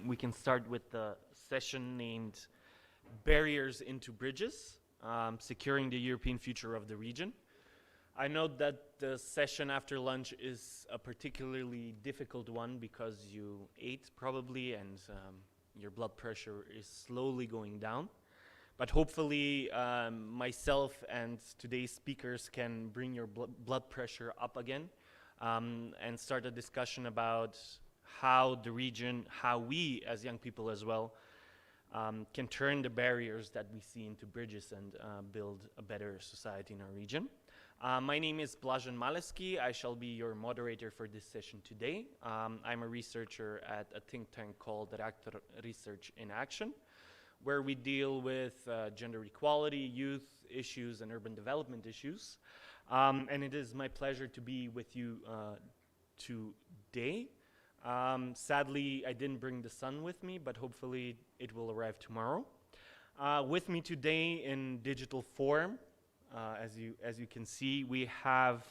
we can start with the session named Barriers into Bridges, Securing the European Future of the Region. I know that the session after lunch is a particularly difficult one because you ate probably and your blood pressure is slowly going down. But hopefully myself and today's speakers can bring your blood pressure up again and start a discussion about how the region, how we as young people as well, can turn the barriers that we see into bridges and build a better society in our region. My name is Blažen Maleski. I shall be your moderator for this session today. I'm a researcher at a think tank called Reaktor Research in Action, where we deal with gender equality, youth issues, and urban development issues. And it is my pleasure to be with you today. Sadly, I didn't bring the sun with me, but hopefully it will arrive tomorrow. With me today in digital form, as you can see, we have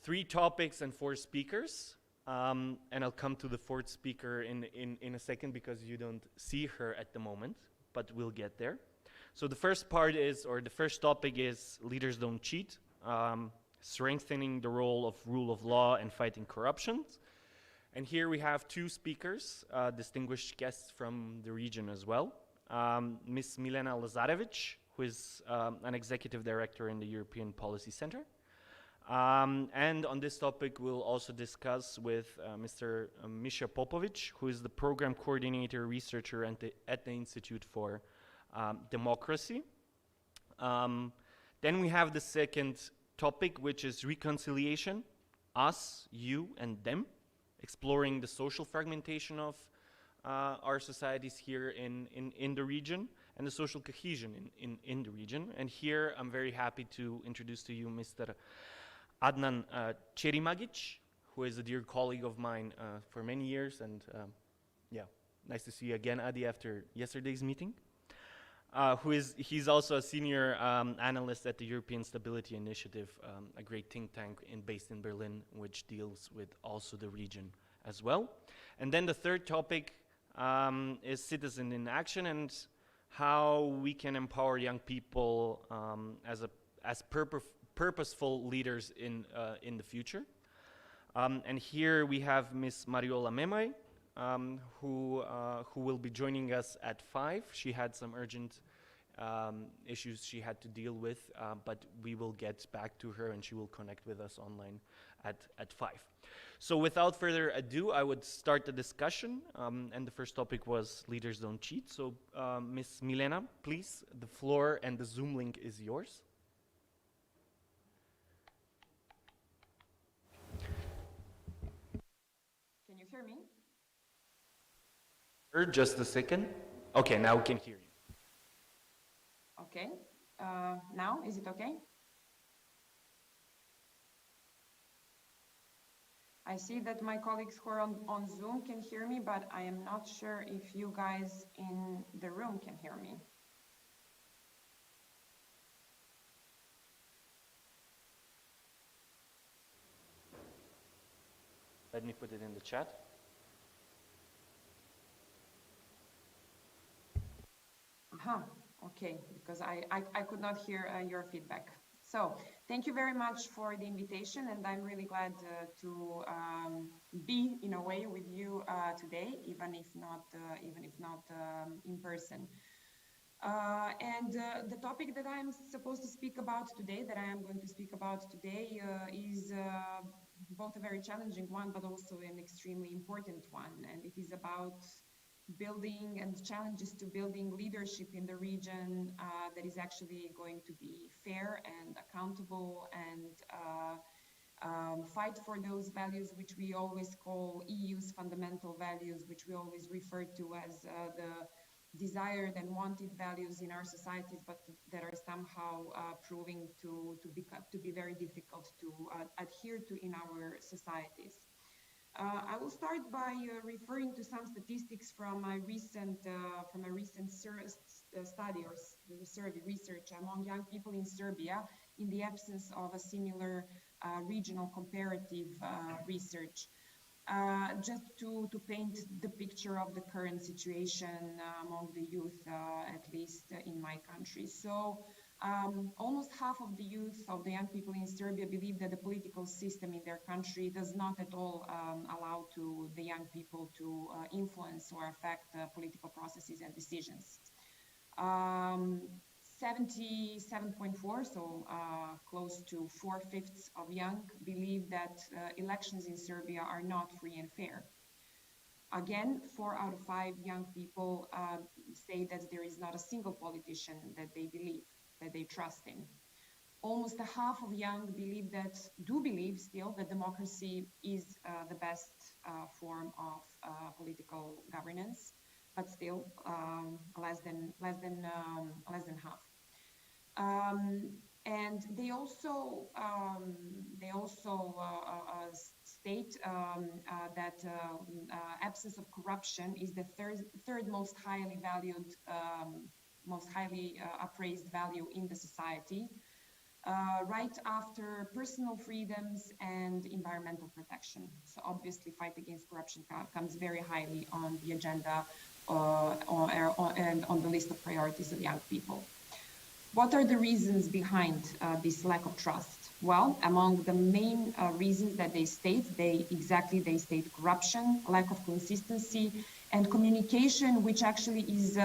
3 topics and 4 speakers. And I'll come to the 4th speaker in a second because you don't see her at the moment, but we'll get there. So the first part is, or the first topic is Leaders Don't Cheat, strengthening the role of rule of law and fighting corruption. And here we have 2 speakers, distinguished guests from the region as well. Ms. Milena Lazarevic, who is an executive director in the European Policy Center. And on this topic, we'll also discuss with Mr. Misha Popovic, who is the program coordinator, researcher at the Institute for Democracy. Then we have the second topic, which is reconciliation, us, you, and them, exploring the social fragmentation of our societies here in the region and the social cohesion in the region. And here I'm very happy to introduce to you Mr. Adnan Cherimagic, who is a dear colleague of mine for many years. And yeah, nice to see you again, Adi, after yesterday's meeting. He's also a senior analyst at the European Stability Initiative, a great think tank based in Berlin, which deals with also the region as well. And then the third topic is Citizen in Action and how we can empower young people as purposeful leaders in the future. And here we have Ms. Mariola Memai, who will be joining us at 5. She had some urgent issues she had to deal with, but we will get back to her and she will connect with us online at 5. So without further ado, I would start the discussion, and the first topic was Leaders Don't Cheat. So Ms. Milena, please, the floor and the Zoom link is yours. Can you hear me? Just a second. Okay, now we can hear you. Okay. Now, is it okay? I see that my colleagues who are on Zoom can hear me, but I am not sure if you guys in the room can hear me. Let me put it in the chat. Okay, because I could not hear your feedback. So thank you very much for the invitation, and I'm really glad to be in a way with you today, even if not in person. And the topic that I'm supposed to speak about today, that I am going to speak about today, is both a very challenging one, but also an extremely important one, and it is about building and challenges to building leadership in the region that is actually going to be fair and accountable and fight for those values which we always call EU's fundamental values, which we always refer to as the desired and wanted values in our societies, but that are somehow proving to be very difficult to adhere to in our societies. I will start by referring to some statistics from a recent study or survey research among young people in Serbia in the absence of a similar regional comparative research. just to paint the picture of the current situation among the youth, at least in my country. So almost half of the youth, of the young people in Serbia, believe that the political system in their country does not at all allow to the young people to influence or affect political processes and decisions. 77.4, so close to 4/5 of young, believe that elections in Serbia are not free and fair. Again, 4 out of 5 young people say that there is not a single politician that they believe, that they trust in. Almost a half of young do believe still that democracy is the best form of political governance, but still less than half. And they also state that absence of corruption is the third most highly valued, most highly appraised value in the society, right after personal freedoms and environmental protection. So obviously, fight against corruption comes very highly on the agenda and on the list of priorities of young people. What are the reasons behind this lack of trust? Well, among the main reasons that they state, they state corruption, lack of consistency, and communication, which actually is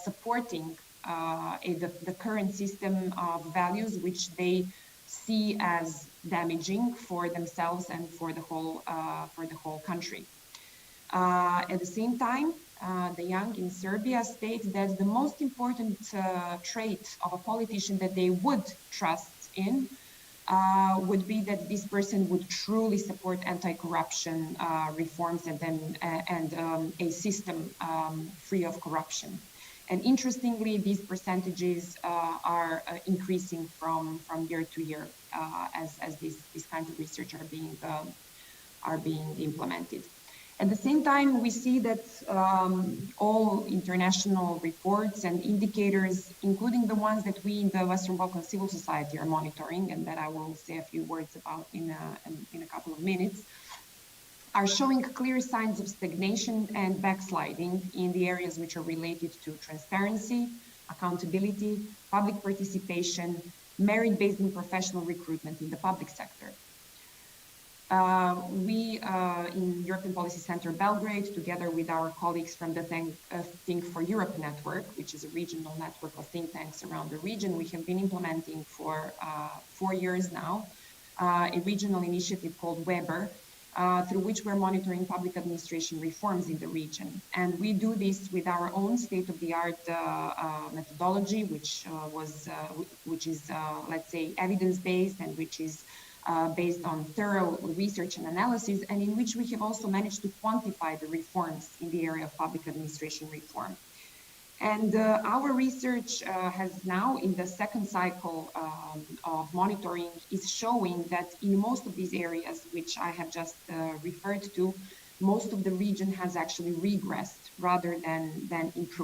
supporting the current system of values, which they see as damaging for themselves and for the whole country. At the same time, the young in Serbia state that the most important trait of a politician that they would trust in would be that this person would truly support anti-corruption reforms and a system free of corruption. And interestingly, these percentages are increasing from year to year as these kinds of research are being implemented. At the same time, we see that all international reports and indicators, including the ones that we in the Western Balkan civil society are monitoring, and that I will say a few words about in a couple of minutes, are showing clear signs of stagnation and backsliding in the areas which are related to transparency, accountability, public participation, merit-based and professional recruitment in the public sector. We in European Policy Center Belgrade, together with our colleagues from the Think for Europe network, which is a regional network of think tanks around the region, we have been implementing for 4 years now a regional initiative called Weber, through which we're monitoring public administration reforms in the region. And we do this with our own state-of-the-art methodology, which is, let's say, evidence-based, and which is based on thorough research and analysis, and in which we have also managed to quantify the reforms in the area of public administration reform. And our research has now, in the second cycle of monitoring, is showing that in most of these areas, which I have just referred to, most of the region has actually regressed rather than improved.